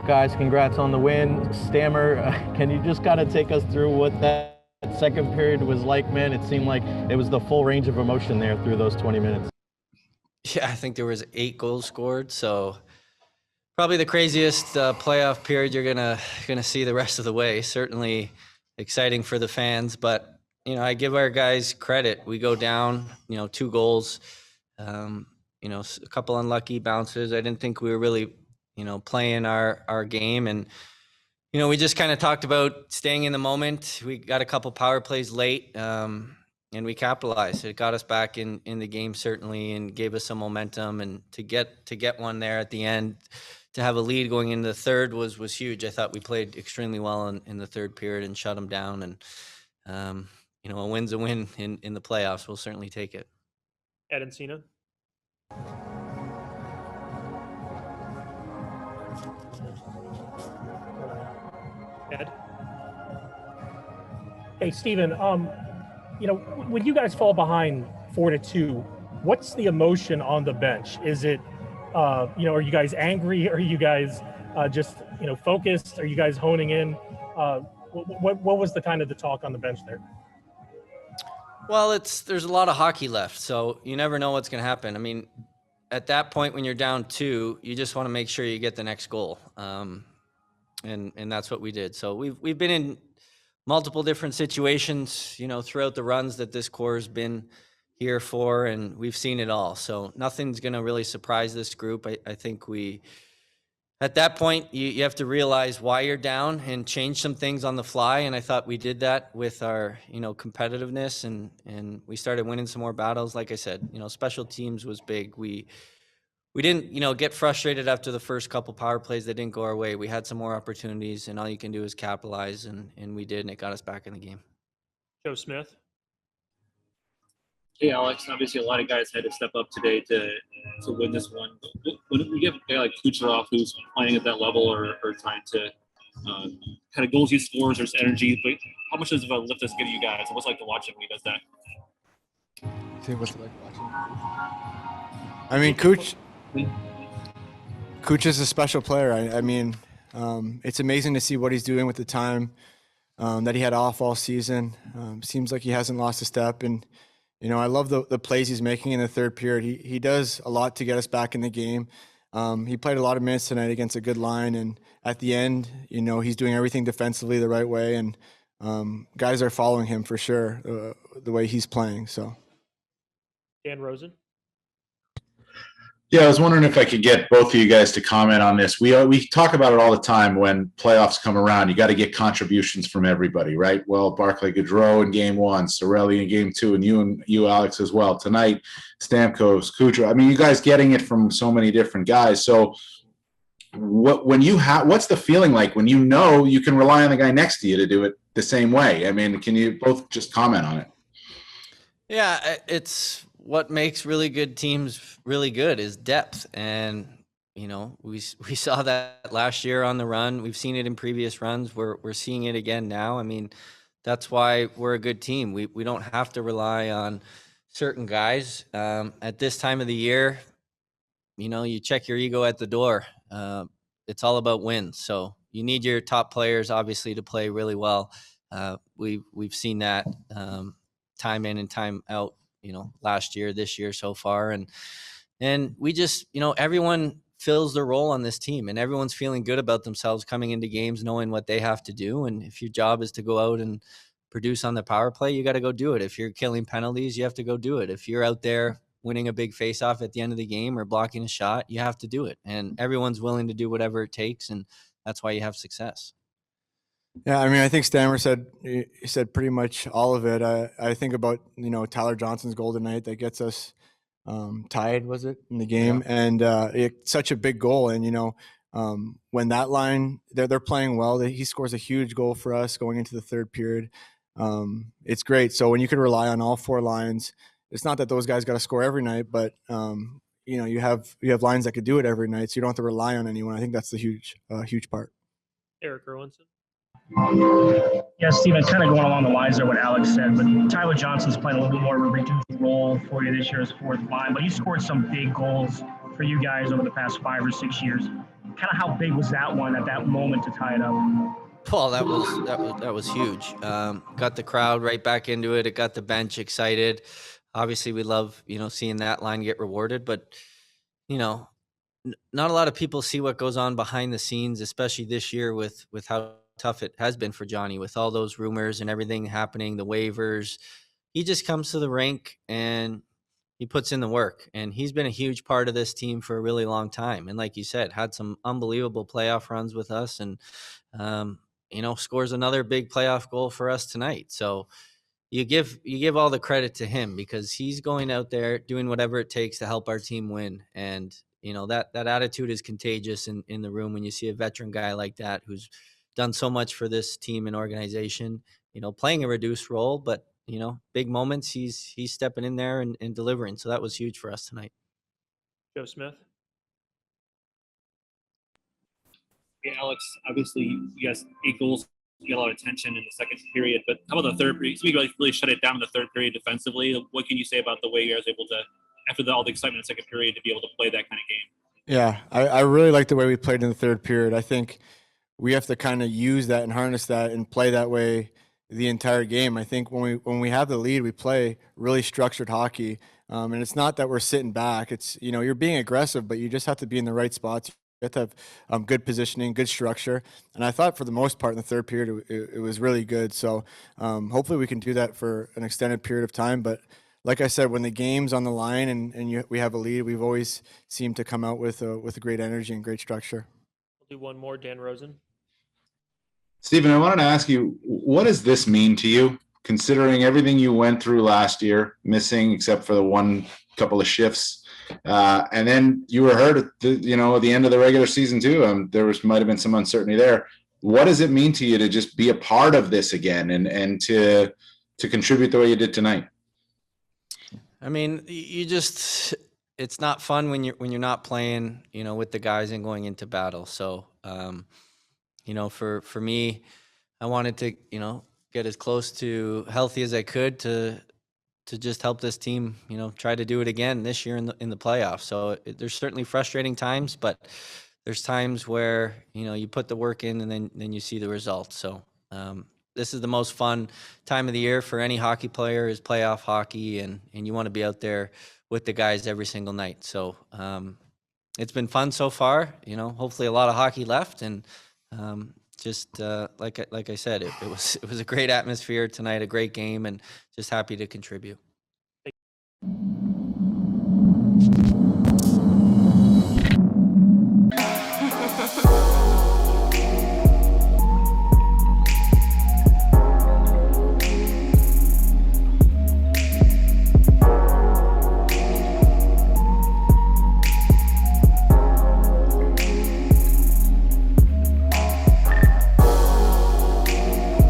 guys? Congrats on the win. Stammer, can you just kind of take us through what that second period was like, man? It seemed like it was the full range of emotion there through those 20 minutes. Yeah, I think there was 8 goals scored, so probably the craziest playoff period you're gonna see the rest of the way. Certainly exciting for the fans, but I give our guys credit. We go down, 2 goals, a couple unlucky bounces. I didn't think we were really, playing our game, and we just kind of talked about staying in the moment. We got a couple power plays late, and we capitalized. It got us back in the game certainly, and gave us some momentum. And to get one there at the end, to have a lead going into the third was huge. I thought we played extremely well in the third period and shut them down. And a win's a win in the playoffs. We'll certainly take it. Ed and Cena. Ed. Hey, Steven, when you guys fall behind 4-2, what's the emotion on the bench? Is it, are you guys angry? Are you guys just, focused? Are you guys honing in? What was the kind of the talk on the bench there? Well, there's a lot of hockey left, so you never know what's going to happen. I mean, at that point when you're down 2, you just want to make sure you get the next goal, and that's what we did. So we've been in multiple different situations, throughout the runs that this core has been here for, and we've seen it all. So nothing's going to really surprise this group. I think at that point, you have to realize why you're down and change some things on the fly. And I thought we did that with our, competitiveness, and we started winning some more battles. Like I said, special teams was big. We didn't, get frustrated after the first couple power plays that didn't go our way. We had some more opportunities, and all you can do is capitalize, and we did, and it got us back in the game. Joe Smith. Hey, Alex. Obviously, a lot of guys had to step up today to win this one. But when you have a guy like Kucherov who's playing at that level or trying to kind of goals he scores, there's energy. But how much does a lift this get you guys? And what's it like to watch him when he does that? What's it like watching? I mean, Kuch is a special player. I mean, it's amazing to see what he's doing with the time that he had off all season. Seems like he hasn't lost a step, and I love the plays he's making in the third period. He does a lot to get us back in the game. He played a lot of minutes tonight against a good line, and at the end, he's doing everything defensively the right way, and guys are following him for sure, the way he's playing. So, Dan Rosen. Yeah, I was wondering if I could get both of you guys to comment on this. We talk about it all the time when playoffs come around. You got to get contributions from everybody, right? Well, Barclay Goodrow in Game 1, Cirelli in Game 2, and you, Alex, as well. Tonight, Stamkos, Kucherov. I mean, you guys getting it from so many different guys. So what's the feeling like when you can rely on the guy next to you to do it the same way? I mean, can you both just comment on it? Yeah, it's what makes really good teams really good is depth. And, we saw that last year on the run. We've seen it in previous runs. We're seeing it again now. I mean, that's why we're a good team. We don't have to rely on certain guys. At this time of the year, you check your ego at the door. It's all about wins. So you need your top players, obviously, to play really well. We've seen that time in and time out, last year, this year so far. And we just, everyone fills their role on this team, and everyone's feeling good about themselves coming into games, knowing what they have to do. And if your job is to go out and produce on the power play, you got to go do it. If you're killing penalties, you have to go do it. If you're out there winning a big face-off at the end of the game or blocking a shot, you have to do it. And everyone's willing to do whatever it takes, and that's why you have success. Yeah, I mean, I think Stammer said pretty much all of it. I think about Tyler Johnson's goal tonight that gets us tied, was it, in the game? Yeah. And it's such a big goal. And when that line they're playing well, he scores a huge goal for us going into the third period. It's great. So when you can rely on all 4 lines, it's not that those guys got to score every night, but you have lines that could do it every night, so you don't have to rely on anyone. I think that's the huge part. Eric Erlinson. Yeah, Steven, kind of going along the lines of what Alex said, but Tyler Johnson's playing a little bit more of a reduced role for you this year as 4th line, but he scored some big goals for you guys over the past 5 or 6 years. kind of how big was that one at that moment to tie it up? Well, that was huge. Got the crowd right back into it. It got the bench excited. Obviously, we love seeing that line get rewarded, but you know, not a lot of people see what goes on behind the scenes, especially this year with how tough it has been for Johnny, with all those rumors and everything happening, the waivers. He just comes to the rink and he puts in the work, and he's been a huge part of this team for a really long time. And like you said, had some unbelievable playoff runs with us, and um, scores another big playoff goal for us tonight. So you give all the credit to him because he's going out there doing whatever it takes to help our team win. And that attitude is contagious in the room when you see a veteran guy like that who's done so much for this team and organization, playing a reduced role, but big moments he's stepping in there and delivering. So that was huge for us tonight. Joe Smith. Yeah, Alex, obviously you guys 8 goals, you got a lot of attention in the second period, but how about the third period? So you guys really shut it down in the third period defensively. What can you say about the way you guys were able to, after all the excitement in the second period, to be able to play that kind of game? Yeah, I really like the way we played in the third period. I think we have to kind of use that and harness that and play that way the entire game. I think when we have the lead, we play really structured hockey, and it's not that we're sitting back. It's you're being aggressive, but you just have to be in the right spots. You have to have good positioning, good structure, and I thought for the most part in the third period it was really good. So hopefully we can do that for an extended period of time. But like I said, when the game's on the line and we have a lead, we've always seemed to come out with a great energy and great structure. We'll do one more. Dan Rosen. Stephen, I wanted to ask you, what does this mean to you, considering everything you went through last year, missing except for the one couple of shifts, and then you were hurt at the end of the regular season too. Might have been some uncertainty there. What does it mean to you to just be a part of this again and to contribute the way you did tonight? I mean, it's not fun when you're not playing, with the guys and going into battle. So, for me, I wanted to, get as close to healthy as I could to just help this team, try to do it again this year in the playoffs. So there's certainly frustrating times, but there's times where, you put the work in and then you see the results. So, this is the most fun time of the year for any hockey player, is playoff hockey, and you want to be out there with the guys every single night. So it's been fun so far. Hopefully a lot of hockey left, and like I said, it was a great atmosphere tonight, a great game, and just happy to contribute.